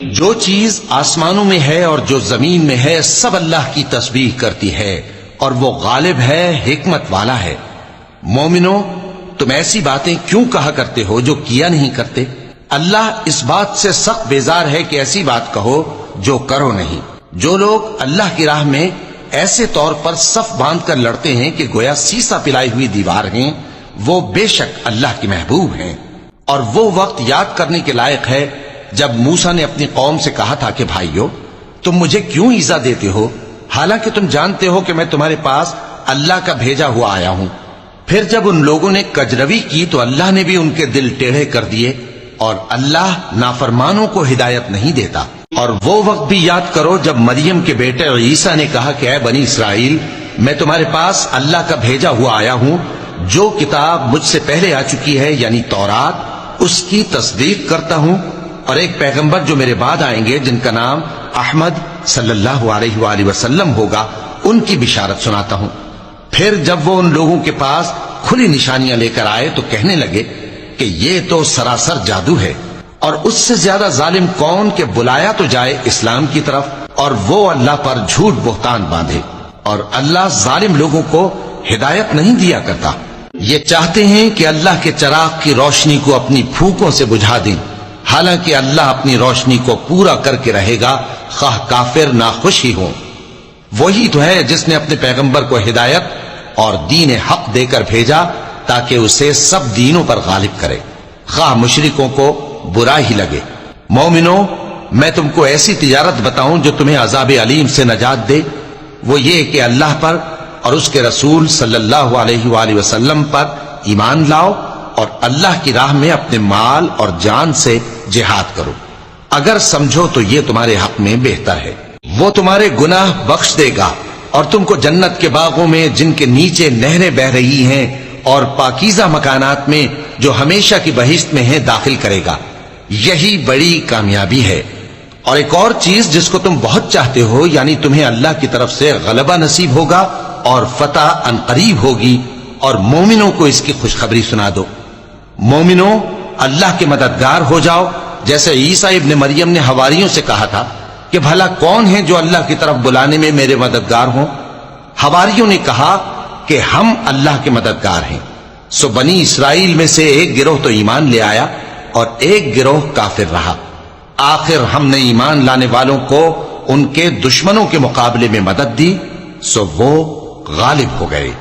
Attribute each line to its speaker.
Speaker 1: جو چیز آسمانوں میں ہے اور جو زمین میں ہے سب اللہ کی تسبیح کرتی ہے اور وہ غالب ہے، حکمت والا ہے۔ مومنو، تم ایسی باتیں کیوں کہا کرتے ہو جو کیا نہیں کرتے؟ اللہ اس بات سے سخت بیزار ہے کہ ایسی بات کہو جو کرو نہیں۔ جو لوگ اللہ کی راہ میں ایسے طور پر صف باندھ کر لڑتے ہیں کہ گویا سیسا پلائی ہوئی دیوار ہیں، وہ بے شک اللہ کے محبوب ہیں۔ اور وہ وقت یاد کرنے کے لائق ہے جب موسیٰ نے اپنی قوم سے کہا تھا کہ بھائیو، تم مجھے کیوں ایذا دیتے ہو حالانکہ تم جانتے ہو کہ میں تمہارے پاس اللہ کا بھیجا ہوا آیا ہوں۔ پھر جب ان لوگوں نے کجروی کی تو اللہ نے بھی ان کے دل ٹیڑھے کر دیے، اور اللہ نافرمانوں کو ہدایت نہیں دیتا۔ اور وہ وقت بھی یاد کرو جب مریم کے بیٹے عیسیٰ نے کہا کہ اے بنی اسرائیل، میں تمہارے پاس اللہ کا بھیجا ہوا آیا ہوں، جو کتاب مجھ سے پہلے آ چکی ہے یعنی تورات، اس کی تصدیق کرتا ہوں، اور ایک پیغمبر جو میرے بعد آئیں گے جن کا نام احمد صلی اللہ علیہ وآلہ وسلم ہوگا، ان کی بشارت سناتا ہوں۔ پھر جب وہ ان لوگوں کے پاس کھلی نشانیاں لے کر آئے تو کہنے لگے کہ یہ تو سراسر جادو ہے، اور اس سے زیادہ ظالم کون کہ بلایا تو جائے اسلام کی طرف اور وہ اللہ پر جھوٹ بہتان باندھے، اور اللہ ظالم لوگوں کو ہدایت نہیں دیا کرتا۔ یہ چاہتے ہیں کہ اللہ کے چراغ کی روشنی کو اپنی پھونکوں سے بجھا دیں، حالانکہ اللہ اپنی روشنی کو پورا کر کے رہے گا، خواہ کافر ناخوش ہی ہوں۔ وہی تو ہے جس نے اپنے پیغمبر کو ہدایت اور دین حق دے کر بھیجا تاکہ اسے سب دینوں پر غالب کرے، خواہ مشرکوں کو برا ہی لگے۔ مومنو، میں تم کو ایسی تجارت بتاؤں جو تمہیں عذاب علیم سے نجات دے، وہ یہ کہ اللہ پر اور اس کے رسول صلی اللہ علیہ وآلہ وسلم پر ایمان لاؤ اور اللہ کی راہ میں اپنے مال اور جان سے جہاد کرو، اگر سمجھو تو یہ تمہارے حق میں بہتر ہے۔ وہ تمہارے گناہ بخش دے گا اور تم کو جنت کے باغوں میں جن کے نیچے نہریں بہ رہی ہیں اور پاکیزہ مکانات میں جو ہمیشہ کی بہشت میں ہیں داخل کرے گا۔ یہی بڑی کامیابی ہے۔ اور ایک اور چیز جس کو تم بہت چاہتے ہو، یعنی تمہیں اللہ کی طرف سے غلبہ نصیب ہوگا اور فتح عنقریب ہوگی، اور مومنوں کو اس کی خوشخبری سنا دو۔ مومنوں، اللہ کے مددگار ہو جاؤ، جیسے عیسیٰ ابن مریم نے حواریوں سے کہا تھا کہ بھلا کون ہے جو اللہ کی طرف بلانے میں میرے مددگار ہوں؟ حواریوں نے کہا کہ ہم اللہ کے مددگار ہیں۔ سو بنی اسرائیل میں سے ایک گروہ تو ایمان لے آیا اور ایک گروہ کافر رہا۔ آخر ہم نے ایمان لانے والوں کو ان کے دشمنوں کے مقابلے میں مدد دی، سو وہ غالب ہو گئے۔